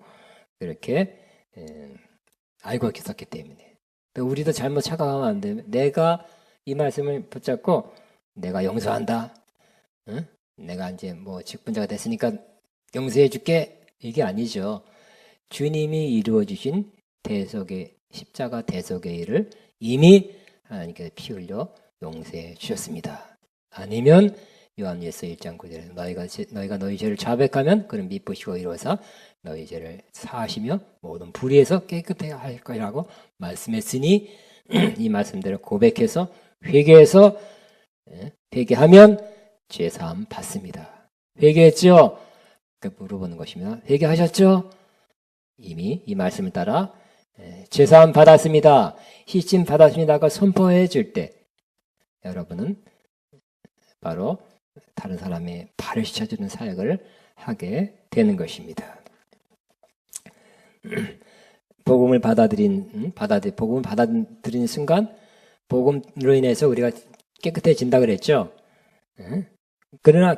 그렇게 알고 있었기 때문에. 우리도 잘못 착각하면 안 돼. 내가 이 말씀을 붙잡고 내가 용서한다. 응? 내가 이제 뭐 직분자가 됐으니까 용서해 줄게. 이게 아니죠. 주님이 이루어 주신 대속의 십자가 대속의 일을 이미 하나님께서 피 흘려 용서해 주셨습니다. 아니면 요한일서 1장 9절에 너희가 너희 죄를 자백하면 그는 미쁘시고 이로써 너희 죄를 사하시며 모든 불의에서 깨끗해 할 거라고 말씀했으니 이 말씀대로 고백해서 회개해서 회개하면 죄 사함 받습니다. 회개했죠? 물어보는 것입니다. 회개하셨죠? 이미 이 말씀을 따라 죄 사함 받았습니다. 씻임 받았습니다가 선포해 줄 때 여러분은 바로 다른 사람의 발을 씻어주는 사역을 하게 되는 것입니다. 복음을 복음을 받아들인 순간 복음으로 인해서 우리가 깨끗해진다 그랬죠. 그러나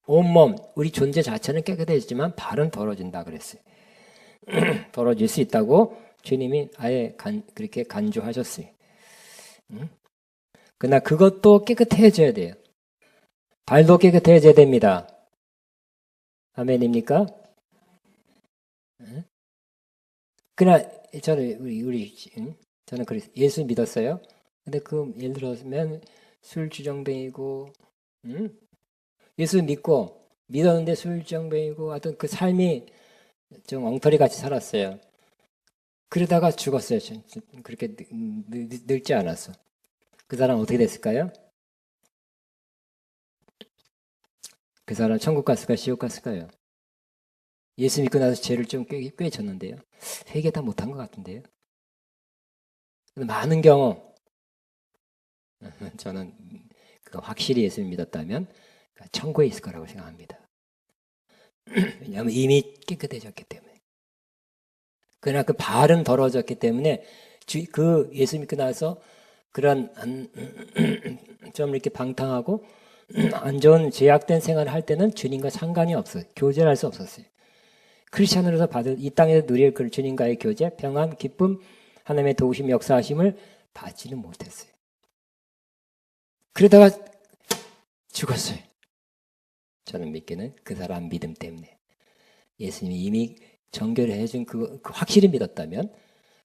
온몸 우리 존재 자체는 깨끗해지지만 발은 더러진다 그랬어요. 더러질 수 있다고 주님이 아예 그렇게 간주하셨어요. 그러나 그것도 깨끗해져야 돼요. 발도 깨끗해져야 됩니다. 아멘입니까? 그러나 저는 그래서 예수 믿었어요. 근데 예를 들어서 술 주정뱅이고, 예수 믿었는데 술 주정뱅이고, 하여튼 그 삶이 좀 엉터리 같이 살았어요. 그러다가 죽었어요. 그렇게 늙지 않았어. 그 사람 어떻게 됐을까요? 그 사람 천국 갔을까요? 지옥 갔을까요? 예수 믿고 나서 죄를 좀 꽤 졌는데요. 회개 다 못한 것 같은데요. 많은 경우 저는 확실히 예수를 믿었다면 천국에 있을 거라고 생각합니다. 왜냐하면 이미 깨끗해졌기 때문에. 그러나 그 발은 더러워졌기 때문에 그 예수 믿고 나서 그런 좀 이렇게 방탕하고 안 좋은 죄악된 생활을 할 때는 주님과 상관이 없어요. 교제를 할 수 없었어요. 크리스찬으로서 받을 이 땅에서 누릴 그 주님과의 교제, 평안, 기쁨, 하나님의 도우심, 역사하심을 받지는 못했어요. 그러다가 죽었어요. 저는 믿기는 그 사람 믿음 때문에. 예수님이 이미 정결을 해준 그 확실히 믿었다면,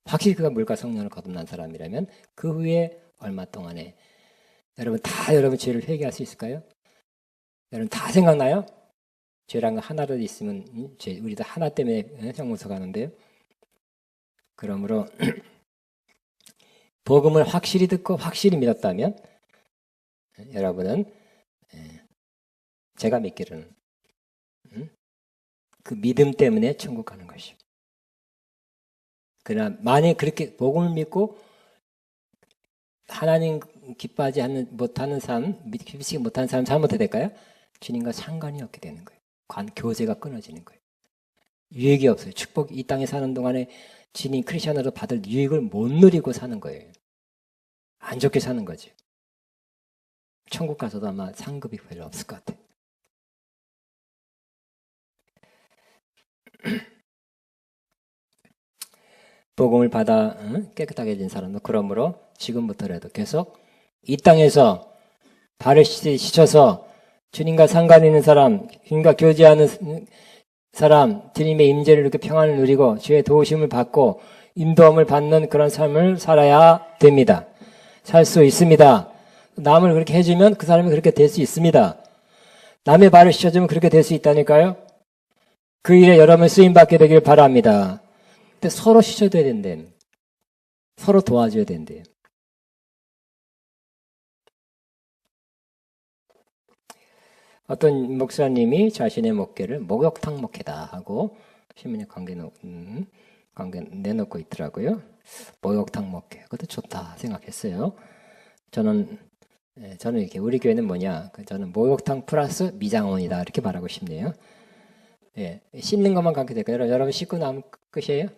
확실히 그가 물과 성령을 거듭난 사람이라면 그 후에 얼마 동안에 여러분 죄를 회개할 수 있을까요? 여러분 다 생각나요? 죄란 거 하나라도 있으면 우리도 하나 때문에 형무소 가는데요. 그러므로 복음을 확실히 듣고 확실히 믿었다면 여러분은 제가 믿기로는 그 믿음 때문에 천국 가는 것이요. 그러나 만약 그렇게 복음을 믿고 하나님 기뻐하지 못하는 사람, 기쁘시지 못하는 사람 잘못해야 될까요? 주님과 상관이 없게 되는 거예요. 교제가 끊어지는 거예요. 유익이 없어요. 축복 이 땅에 사는 동안에 주님 크리스천으로 받을 유익을 못 누리고 사는 거예요. 안 좋게 사는 거죠. 천국 가서도 아마 상급이 별로 없을 것 같아요. 복음을 받아 깨끗하게 된 사람도 그러므로 지금부터라도 계속 이 땅에서 발을 씻어서 주님과 상관 있는 사람, 주님과 교제하는 사람, 주님의 임재를 이렇게 평안을 누리고 주의 도우심을 받고 인도함을 받는 그런 삶을 살아야 됩니다. 살 수 있습니다. 남을 그렇게 해주면 그 사람이 그렇게 될 수 있습니다. 남의 발을 씻어주면 그렇게 될 수 있다니까요. 그 일에 여러분 쓰임받게 되길 바랍니다. 근데 서로 씻어줘야 된대요. 서로 도와줘야 된대요. 어떤 목사님이 자신의 목회를 목욕탕 목회다 하고 신문에 관계 내놓고 있더라고요. 목욕탕 목회, 그것도 좋다 생각했어요. 저는 이렇게 우리 교회는 뭐냐? 저는 목욕탕 플러스 미장원이다 이렇게 말하고 싶네요. 예, 씻는 것만 강조될까요? 여러분 씻고 나면 끝이에요?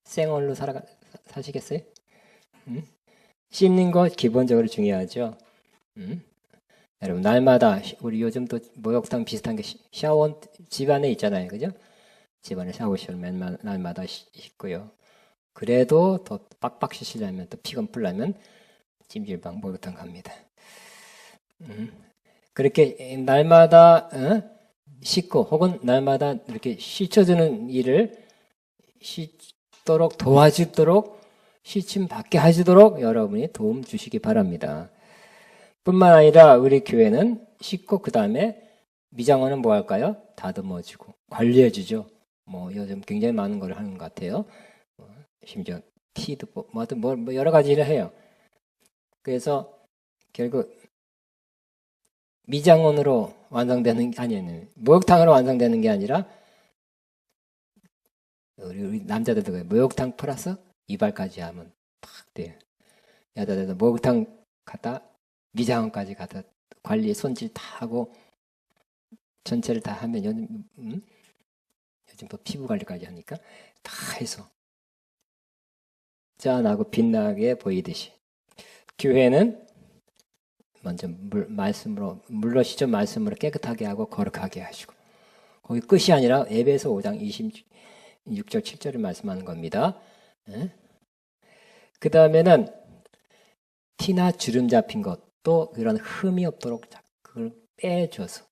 생얼로 사시겠어요? 씻는 것 기본적으로 중요하죠. 여러분 날마다 우리 요즘 또 목욕탕 비슷한 게 샤워 집안에 있잖아요, 그죠? 집안에 샤워실 날마다 씻고요. 그래도 더 빡빡 씻으려면 또 피곤 풀려면 찜질방 목욕탕 갑니다. 그렇게 날마다 씻고 혹은 날마다 이렇게 씻어주는 일을 씻도록 도와주도록 씻임 받게 하시도록 여러분이 도움 주시기 바랍니다. 뿐만 아니라 우리 교회는 씻고 그 다음에 미장원은 뭐 할까요? 다듬어주고 관리해주죠. 뭐 요즘 굉장히 많은 걸 하는 것 같아요. 심지어 티도 뭐 여러 가지 일을 해요. 그래서 결국 미장원으로 완성되는 게 아니에요. 목욕탕으로 완성되는 게 아니라 우리 남자들도 그래요. 목욕탕 플러스 이발까지 하면 딱 돼요. 여자들도 목욕탕 갔다 미장원까지 갔다 관리 손질 다 하고 전체를 다 하면 요즘 또 피부 관리까지 하니까 다 해서 짠하고 빛나게 보이듯이 교회는 먼저 물로 씻어 말씀으로 깨끗하게 하고 거룩하게 하시고 거기 끝이 아니라 에베소 5장 26절 7절을 말씀하는 겁니다. 그 다음에는 티나 주름 잡힌 것도 그런 흠이 없도록 그걸 빼줘서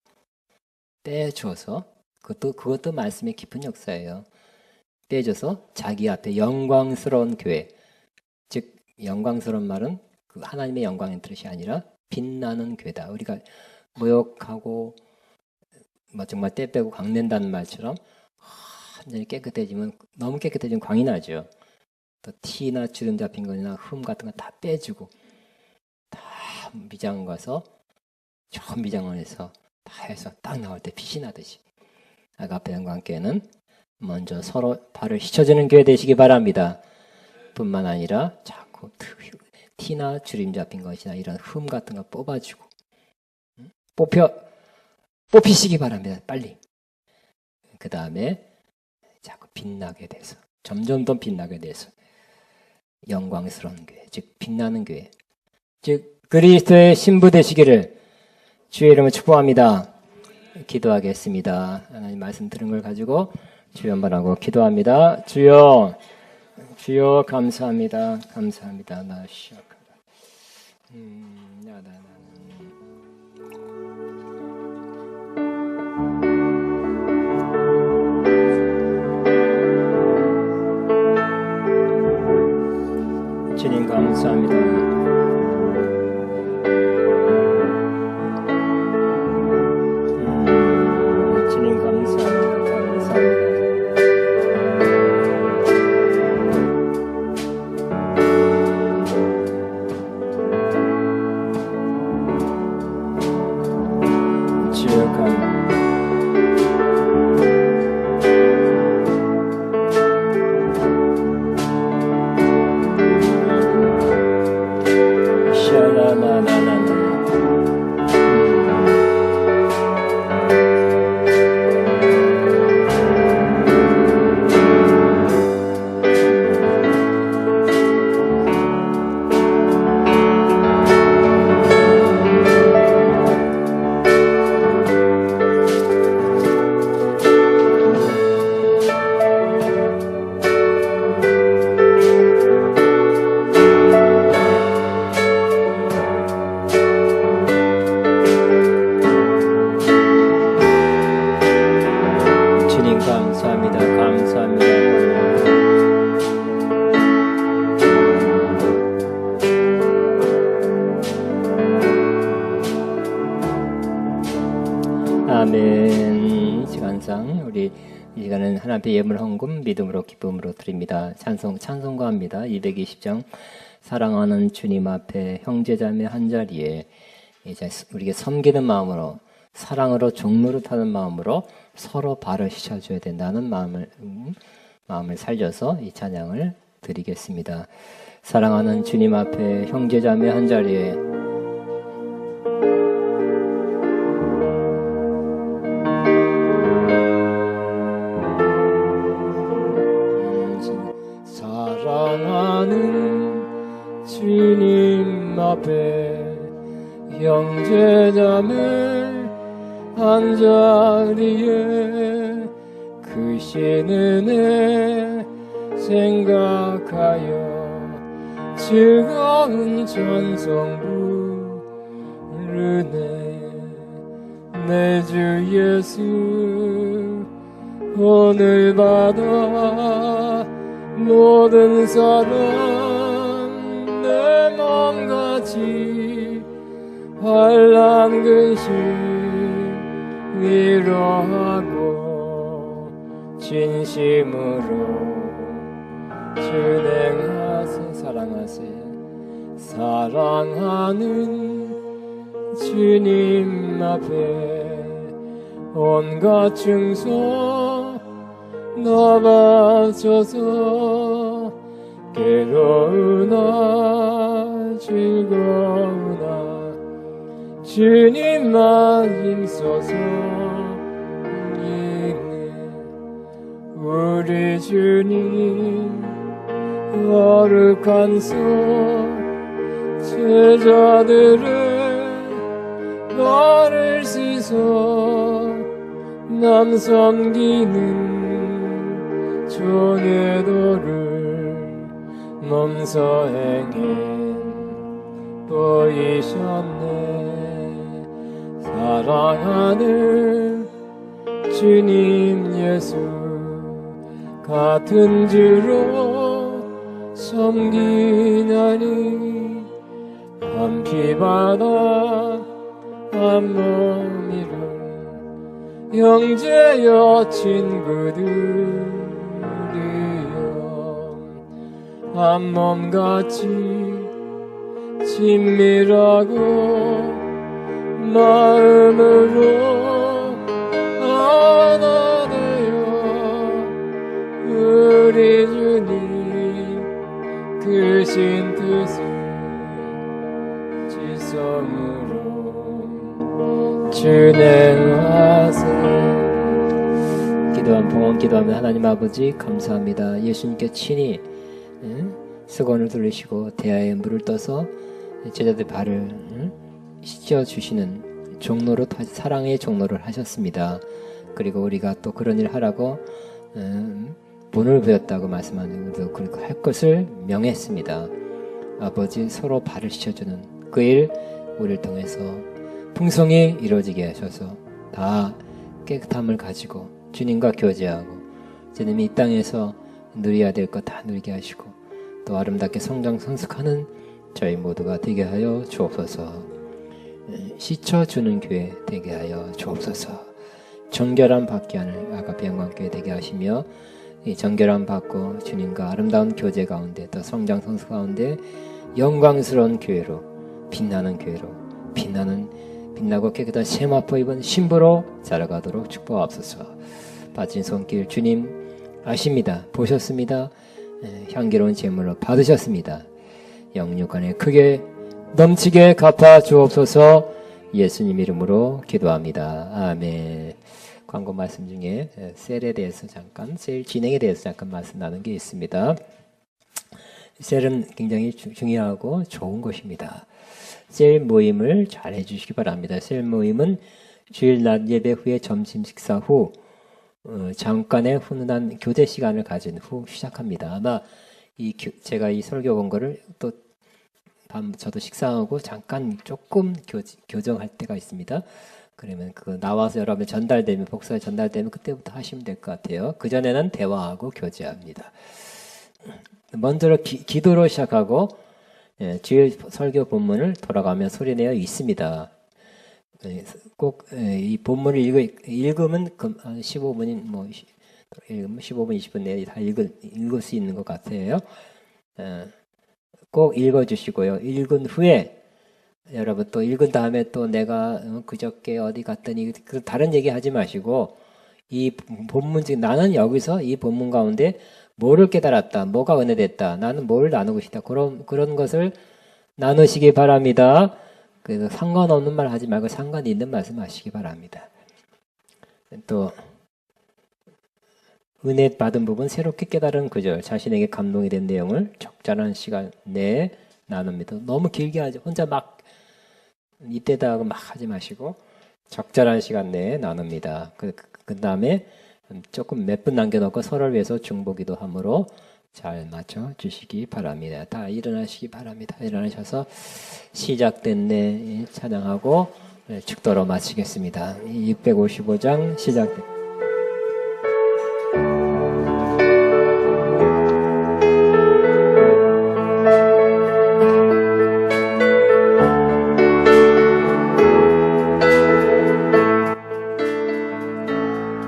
그것도 말씀의 깊은 역사예요. 빼줘서 자기 앞에 영광스러운 교회, 즉 영광스러운 말은 그 하나님의 영광의 뜻이 아니라 빛나는 교회다. 우리가 모욕하고 뭐 정말 때 빼고 광낸다는 말처럼 완전히 깨끗해지면 너무 깨끗해지면 광이 나죠. 또 티나 주름 잡힌 거나 흠 같은 거 다 빼주고 다 미장원 가서 좋은 미장원에서 다 해서 딱 나올 때 빛이 나듯이 아가페 영광교회는 먼저 서로 발을 씻어주는 교회 되시기 바랍니다. 뿐만 아니라 자꾸 티나 주름 잡힌 것이나 이런 흠 같은 거 뽑아주고 뽑히시기 바랍니다. 빨리. 그 다음에 자꾸 빛나게 돼서 점점 더 빛나게 돼서 영광스러운 교회, 즉 빛나는 교회, 즉 그리스도의 신부 되시기를 주의 이름으로 축복합니다. 기도하겠습니다. 하나님 말씀 들은 걸 가지고 주여 한번하고 기도합니다. 주여 감사합니다. 감사합니다. 나 시작하다. 주님 감사합니다. 주님 감사합니다. 감사합니다. 아멘. 시간상 우리 이 시간은 하나님 앞에 예물 헌금 믿음으로 기쁨으로 드립니다. 찬송가합니다. 220장 사랑하는 주님 앞에 형제자매 한 자리에 이제 우리가 섬기는 마음으로 사랑으로 종노릇하는 마음으로 서로 발을 씻어줘야 된다는 마음을 살려서 이 찬양을 드리겠습니다. 사랑하는 주님 앞에 형제자매 한자리에 사랑하는 주님 앞에 형제자매 한자리에 크신 은혜 생각하여 즐거운 찬송 부르네. 내 주 예수 오늘 받아 모든 사람 내 맘같이 환난 근심 위로하고 진심으로 진행하세. 사랑하는 주님 앞에 온갖 증서 나 바쳐서 괴로우나 즐거우나 주님만 힘써서 우리 주님 거룩한 손 제자들은 나를 씻어 남 섬기는 종의 도를 넘서 행해 보이셨네. 사랑하는 주님 예수 같은 주로 섬기나니 한 피바다 한 몸이로 형제여 친구들이여 한 몸같이 친밀하고 마음으로 하나 되어 우리 주님 크신 뜻을 지성으로 준행하세. 기도하면 하나님 아버지 감사합니다. 예수님께 친히 수건을 돌리시고 대야에 물을 떠서 제자들 발을 씻어주시는 종로로 사랑의 종로를 하셨습니다. 그리고 우리가 또 그런 일 하라고 본을 배웠다고 말씀하는데도 그렇게 할 것을 명했습니다. 아버지 서로 발을 씻어주는 그 일 우리를 통해서 풍성히 이루어지게 하셔서 다 깨끗함을 가지고 주님과 교제하고 주님이 이 땅에서 누려야 될 것 다 누리게 하시고 또 아름답게 성장 성숙하는 저희 모두가 되게 하여 주옵소서. 씻어주는 교회 되게 하여 주옵소서. 정결함 받게 하는 아가페 영광교회 되게 하시며 이 정결함 받고 주님과 아름다운 교제 가운데 또 성장 성숙 가운데 영광스러운 교회로 빛나는 교회로 빛나고 깨끗한 세마포 입은 신부로 자라가도록 축복하옵소서. 바친 손길 주님 아십니다. 보셨습니다. 향기로운 제물로 받으셨습니다. 영육간에 크게 넘치게 갚아 주옵소서. 예수님 이름으로 기도합니다. 아멘. 광고 말씀 중에 셀에 대해서 셀 진행에 대해서 잠깐 말씀 나눈 게 있습니다. 셀은 굉장히 중요하고 좋은 것입니다. 셀 모임을 잘 해주시기 바랍니다. 셀 모임은 주일 낮 예배 후에 점심 식사 후 잠깐의 훈훈한 교제 시간을 가진 후 시작합니다. 아마 제가 이 설교 본 거를 또 저도 식사하고 잠깐 조금 교정할 때가 있습니다. 그러면 그거 나와서 여러분 전달되면 복사에 전달되면 그때부터 하시면 될 것 같아요. 그 전에는 대화하고 교제합니다. 먼저 기도로 시작하고 주일 설교 본문을 돌아가며 소리내어 있습니다. 꼭 이 본문을 읽으면 15분 20분 내에 다 읽을 수 있는 것 같아요. 꼭 읽어주시고요. 읽은 후에 여러분 또 읽은 다음에 또 내가 그저께 어디 갔더니 그 다른 얘기 하지 마시고 이 본문 즉 나는 여기서 이 본문 가운데 뭐를 깨달았다, 뭐가 은혜됐다, 나는 뭘 나누고 싶다 그런 것을 나누시기 바랍니다. 그래서 상관없는 말 하지 말고 상관 있는 말씀 하시기 바랍니다. 또 은혜 받은 부분 새롭게 깨달은 구절 자신에게 감동이 된 내용을 적절한 시간 내에 나눕니다. 너무 길게 하지 혼자 막 이때다 하고 막 하지 마시고 적절한 시간 내에 나눕니다. 그 다음에 조금 몇 분 남겨놓고 서로를 위해서 중보기도 함으로 잘 맞춰 주시기 바랍니다. 다 일어나시기 바랍니다. 일어나셔서 시작된 내 찬양하고 축도로 마치겠습니다. 655장 시작됩니다.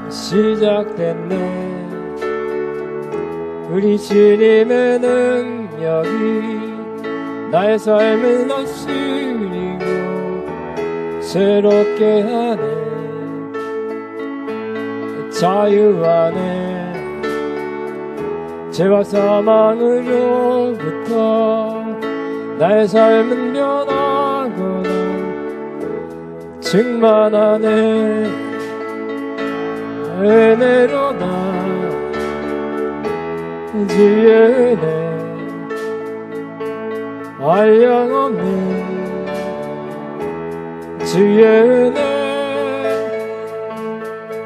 시작됐네. 우리 주님의 능력이 나의 삶을 다스리고 새롭게 하네. 자유하네. 죄와 사망으로부터 나의 삶은 변하거나 충만하네. 은혜로다 주의 은혜 한량없는 주의 은혜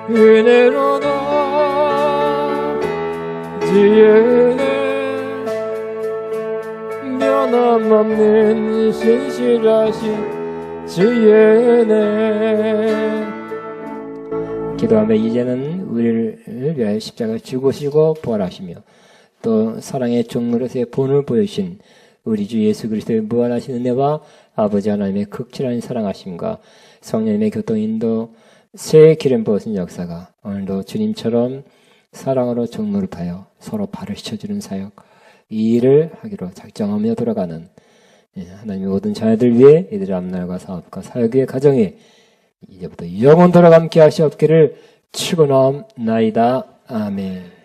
은혜로다 주의 은혜 변함없는 신실하신 주의 은혜. 기도하며 이제는 우리를 위하여 십자가를 죽으시고 부활하시며 또 사랑의 종로로서의 본을 보여주신 우리 주 예수 그리스도의 무한하신 은혜와 아버지 하나님의 극진한 사랑하심과 성령님의 교통인도 새 기름 부으신 역사가 오늘도 주님처럼 사랑으로 종노릇하여 서로 발을 씻어주는 사역 이 일을 하기로 작정하며 돌아가는 하나님의 모든 자녀들 위해 이들의 앞날과 사업과 사역의 가정에 이제부터 영원토록 함께 하시옵기를 축원하옵나이다. 아멘.